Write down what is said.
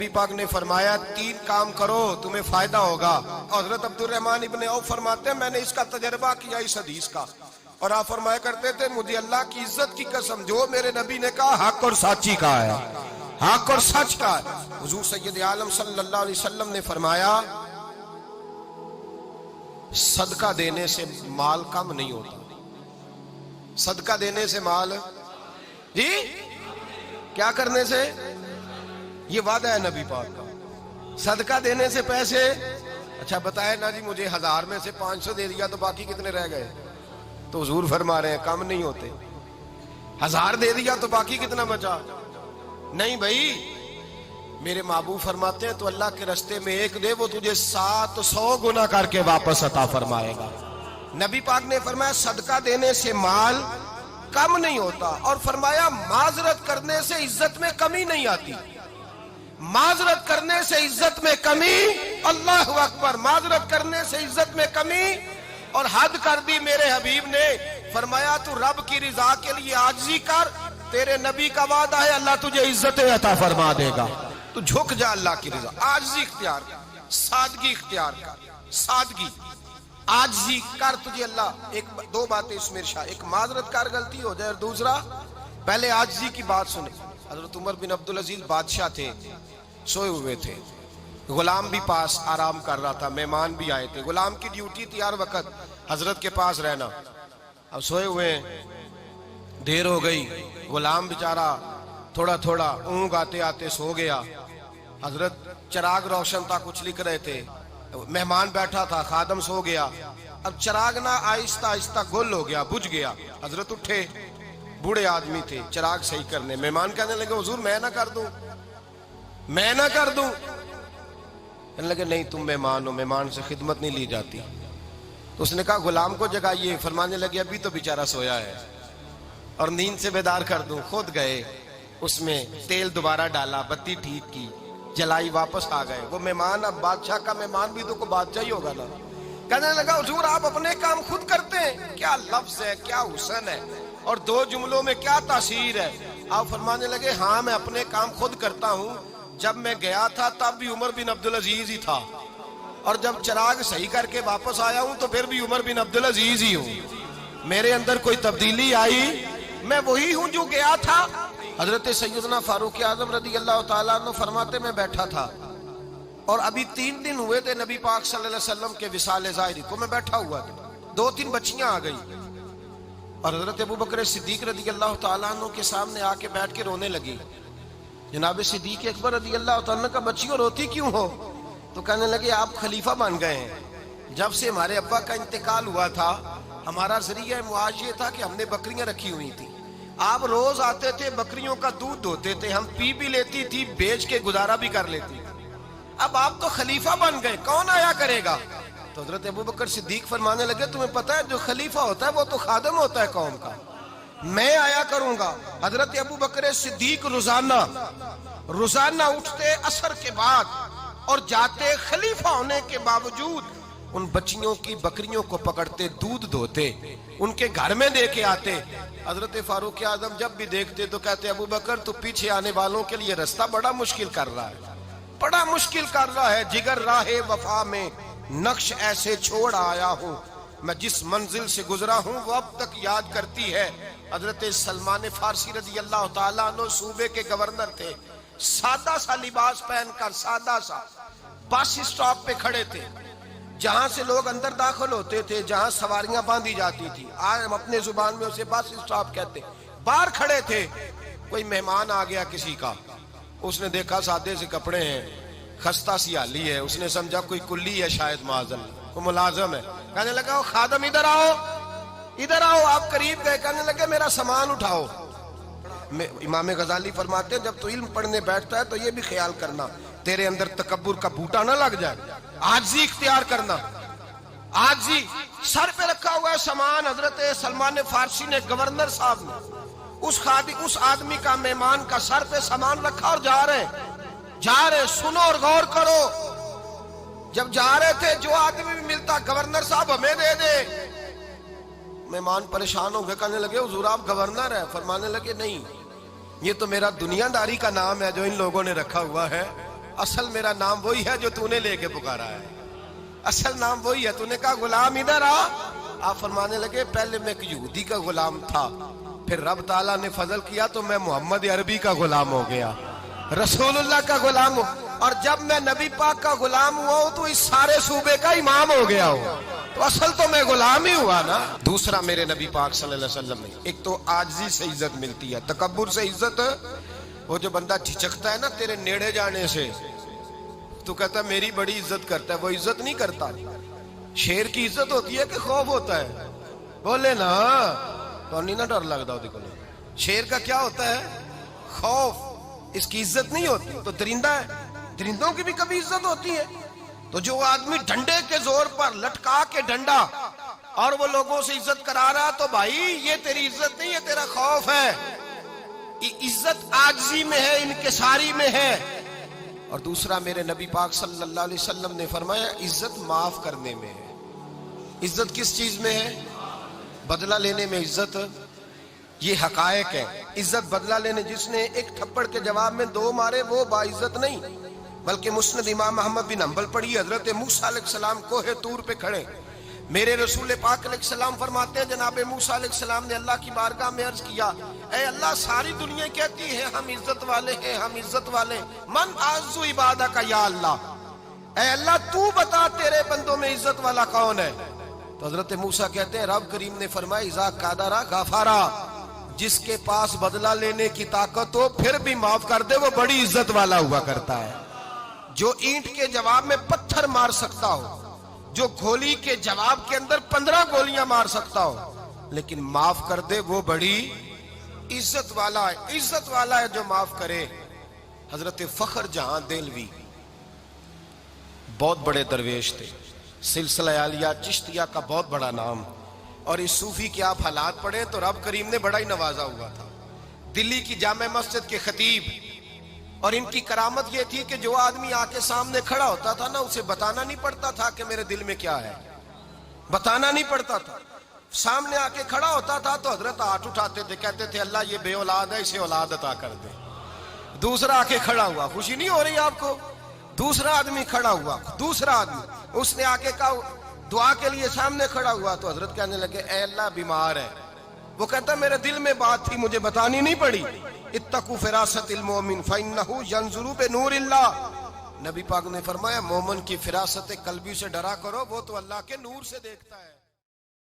नबी पाक ने फरमाया 3 काम करो तुम्हें फायदा होगा। हजरत अब्दुर्रहमान इब्ने औफ फरमाते हैं मैंने इसका तजर्बा किया इस हदीस का, और आप फरमाया करते थे मुझे अल्लाह की इज्जत की कसम जो मेरे नबी ने कहा हक और साची का है, हक और सच का है। हुजूर सैयद आलम सल्लल्लाहु अलैहि वसल्लम ने फरमाया सदका देने से माल कम नहीं होता। सदका देने से माल जी क्या करने से, ये वादा है नबी पाक का। सदका देने से पैसे, अच्छा बताए ना जी मुझे 1000 में से 500 दे दिया तो बाकी कितने रह गए, तो हुजूर फरमा रहे हैं कम नहीं होते। 1000 दे दिया तो बाकी कितना बचा, नहीं भाई मेरे महबूब फरमाते हैं तो अल्लाह के रास्ते में एक दे वो तुझे 700 गुना करके वापस अता फरमाएगा। नबी पाक ने फरमाया सदका देने से माल कम नहीं होता, और फरमाया माजरत करने से इज्जत में कमी नहीं आती। माजरत करने से इज्जत में कमी, अल्लाह अकबर, माजरत करने से इज्जत में कमी, और हद कर दी मेरे हबीब ने। फरमाया तू रब की रिजा के लिए आजिज़ी कर, तेरे नबी का वादा है अल्लाह तुझे इज्जत अता फरमा देगा। तू झुक जा अल्लाह की रिजा, आजिज़ी इख्तियार कर, सादगी इख्तियार कर, सादगी आजिज़ी कर, तुझे अल्लाह एक 2 बातें इसमें इरशाद, एक माजरत कर गलती हो जाए, और दूसरा पहले आजिज़ी की बात सुने। हजरत उमर बिन अब्दुल अजीज बादशाह थे, सोए हुए थे, गुलाम भी पास आराम कर रहा था, मेहमान भी आए थे। गुलाम की ड्यूटी थी हर वक्त हजरत के पास रहना। अब सोए हुए देर हो गई, गुलाम बेचारा थोड़ा थोड़ा ऊँग आते आते सो गया। हजरत चिराग रोशन था, कुछ लिख रहे थे, मेहमान बैठा था, खादम सो गया। अब चिराग ना आहिस्ता आहिस्ता गुल हो गया, बुझ गया। हजरत उठे, बूढ़े आदमी थे, चिराग सही करने। मेहमान कहने लगे हुजूर मैं ना कर दूं, मैं ना कर दूं। कहने लगे नहीं तुम मेहमान हो, मेहमान से खिदमत नहीं ली जाती। तो उसने कहा गुलाम को जगाइए। फरमाने लगे अभी तो बेचारा सोया है और नींद से बेदार कर दूं। खुद गए, उसमें तेल दोबारा डाला, बत्ती ठीक की, जलाई, वापस आ गए। वो मेहमान, अब बादशाह का मेहमान भी तो को बादशाह ही होगा ना। कहने लगा हुजूर आप अपने काम खुद करते हैं, क्या लफ्ज है, क्या हुस्न है, और 2 जुमलों में क्या तासीर है। आप फरमाने लगे हाँ मैं अपने काम खुद करता हूँ। जब मैं गया था तब भी उमर बिन अब्दुल अजीज ही था, और जब चिराग सही करके वापस आया हूँ तो फिर भी उमर बिन अब्दुल अजीज ही हूँ। मेरे अंदर कोई तब्दीली आई, मैं वही हूँ जो गया था। हजरत सैयदना फारूक आजम रदी अल्लाह ताला अन्हु फरमाते मैं बैठा था, और अभी 3 दिन हुए थे नबी पाक सल्लल्लाहु अलैहि वसल्लम के विसाल ज़ाहिरी को। मैं बैठा हुआ था, 2-3 बच्चियां आ गई, और हजरत अबू बकर सिद्दीक रदी अल्लाह ताला अन्हु के सामने आके बैठ के रोने लगी। जनाब सिद्दीक अकबर रदी अल्लाह ताला का बच्चियों रोती क्यों हो? तो कहने लगे आप खलीफा बन गए हैं। जब से हमारे अब्बा का इंतकाल हुआ था हमारा जरिया मुआश ये था कि हमने बकरियां रखी हुई थी, आप रोज आते थे, बकरियों का दूध धोते थे, हम पी भी लेती थी, बेच के गुजारा भी कर लेती। अब आप तो खलीफा बन गए, कौन आया करेगा? तो हजरत अबू बकर सिद्दीक फरमाने लगे तुम्हें पता है जो खलीफा होता है वो तो खादम होता है कौम का, मैं आया करूंगा। हजरत अबू बकर सिद्दीक रोजाना उठते असर के बाद और जाते, खलीफा होने के बावजूद उन बच्चियों की बकरियों को पकड़ते, दूध धोते, उनके घर में दे के आते। हजरत फारूक आजम जब भी देखते तो कहते अबू बकर तू पीछे आने वालों के लिए रास्ता बड़ा मुश्किल कर रहा है, बड़ा मुश्किल कर रहा है। जिगर राहे वफा में नक्श ऐसे छोड़ आया हूँ, मैं जिस मंजिल से गुजरा हूँ वो अब तक याद करती है। हजरत सलमान फारसी रजी अल्लाह ताला अन्हु सूबे के गवर्नर थे, सादा सा लिबास पहनकर, सादा सा, बस स्टॉप पे खड़े थे, जहां से लोग अंदर दाखिल होते थे, जहां सवारियां बांधी जाती थी, आज हम अपने जुबान में उसे बस स्टॉप कहते। बाहर खड़े थे, कोई मेहमान आ गया किसी का, उसने देखा सादे से कपड़े हैं, खस्ता सी हाली है, उसने समझा कोई कुल्ली है शायद, माजल वो मुलाजम है। कहने लगा ओ खादम इधर आओ, इधर आओ। आप करीब गए, कहने लगे मेरा सामान उठाओ। इमाम गजाली फरमाते जब तो इल्म पढ़ने बैठता है तो ये भी ख्याल करना तेरे अंदर तकब्बुर का बूटा ना लग जाए, आजी इख्तियार करना, आजी। सर पे रखा हुआ है सामान, हजरत सलमान फारसी ने, गवर्नर साहब ने, उस आदमी का, मेहमान का सर पे सामान रखा और जा रहे। सुनो और गौर करो, जब जा रहे थे जो आदमी भी मिलता गवर्नर साहब हमें दे दे। मेहमान परेशान हो गए, कहने लगे हुजूर आप गवर्नर है? फरमाने लगे नहीं, ये तो मेरा दुनियादारी का नाम है जो इन लोगों ने रखा हुआ है, اصل میرا نام وہی ہے جو تو نے لے کے پکارا ہے، اصل نام وہی ہے. تو نے کہا غلام ادھر آ. آپ فرمانے لگے پہلے میں ایک یہودی کا غلام تھا، پھر رب تعالیٰ نے فضل کیا تو میں محمد عربی کا غلام ہو گیا، رسول اللہ کا غلام ہوں، اور جب میں نبی پاک کا غلام ہوا ہوں تو اس سارے صوبے کا امام ہو گیا ہوں. تو اصل تو میں غلام ہی ہوا نا. دوسرا میرے نبی پاک صلی اللہ علیہ وسلم نے ایک تو عاجزی سے عزت ملتی ہے، تکبر سے عزت. وہ جو بندہ جھجکتا ہے نا تیرے نیڑے جانے سے، تو کہتا ہے میری بڑی عزت کرتا ہے، وہ عزت نہیں کرتا. شیر کی عزت ہوتی ہے کہ خوف ہوتا ہے؟ بولے نا تو نہیں نا ڈر لگتا ہوتی کو. شیر کا کیا ہوتا ہے؟ خوف. اس کی عزت نہیں ہوتی. تو درندہ ہے، درندوں کی بھی کبھی عزت ہوتی ہے. تو جو آدمی ڈنڈے کے زور پر لٹکا کے ڈنڈا اور وہ لوگوں سے عزت کرا رہا، تو بھائی یہ تیری عزت نہیں ہے، تیرا خوف ہے. عزت عاجزی میں ہے، انکساری میں ہے. اور دوسرا میرے نبی پاک صلی اللہ علیہ وسلم نے فرمایا عزت معاف کرنے میں ہے. عزت کس چیز میں ہے؟ بدلہ لینے میں عزت. یہ حقائق ہے. عزت بدلہ لینے، جس نے ایک تھپڑ کے جواب میں 2 مارے وہ باعزت نہیں، بلکہ مسند امام احمد بن حنبل پڑھی، حضرت موسیٰ علیہ السلام کوہ طور پہ کھڑے، میرے رسول پاک علیہ السلام فرماتے ہیں جناب موسیٰ علیہ السلام نے اللہ کی بارگاہ میں عرض کیا، اے اللہ ساری دنیا کہتی ہے ہم عزت والے ہیں، ہم عزت والے ہیں، من اعز عبادک یا اللہ، اے اللہ تو بتا تیرے بندوں میں عزت والا کون ہے؟ تو حضرت موسیٰ کہتے ہیں رب کریم نے فرمایا اذا قادر غفارا، جس کے پاس بدلہ لینے کی طاقت ہو پھر بھی معاف کر دے وہ بڑی عزت والا ہوا کرتا ہے. جو اینٹ کے جواب میں پتھر مار سکتا ہو، جو گولی کے جواب کے اندر 15 گولیاں مار سکتا ہو، لیکن معاف کر دے وہ بڑی عزت والا ہے. عزت والا ہے جو معاف کرے. حضرت فخر جہاں دہلوی بہت بڑے درویش تھے، سلسلہ عالیہ چشتیہ کا بہت بڑا نام، اور اس صوفی کے آپ حالات پڑھیں تو رب کریم نے بڑا ہی نوازا ہوا تھا. دلی کی جامع مسجد کے خطیب، اور ان کی کرامت یہ تھی کہ جو آدمی آ کے سامنے کھڑا ہوتا تھا نا اسے بتانا نہیں پڑتا تھا کہ میرے دل میں کیا ہے، بتانا نہیں پڑتا تھا. سامنے آ کے کھڑا ہوتا تھا تو حضرت ہاتھ اٹھاتے تھے، کہتے تھے اللہ یہ بے اولاد ہے اسے اولاد عطا کر دے. دوسرا آ کے کھڑا ہوا، خوشی نہیں ہو رہی آپ کو؟ دوسرا آدمی کھڑا ہوا، دوسرا آدمی اس نے آ کے کہا دعا کے لیے سامنے کھڑا ہوا، تو حضرت کہنے لگے اے اللہ بیمار ہے. وہ کہتا میرے دل میں بات تھی مجھے بتانی نہیں پڑی. اتقوا فراست المؤمن فإنہ ینظر بنور اللہ. نبی پاک نے فرمایا مومن کی فراست قلبی سے ڈرا کرو، وہ تو اللہ کے نور سے دیکھتا ہے.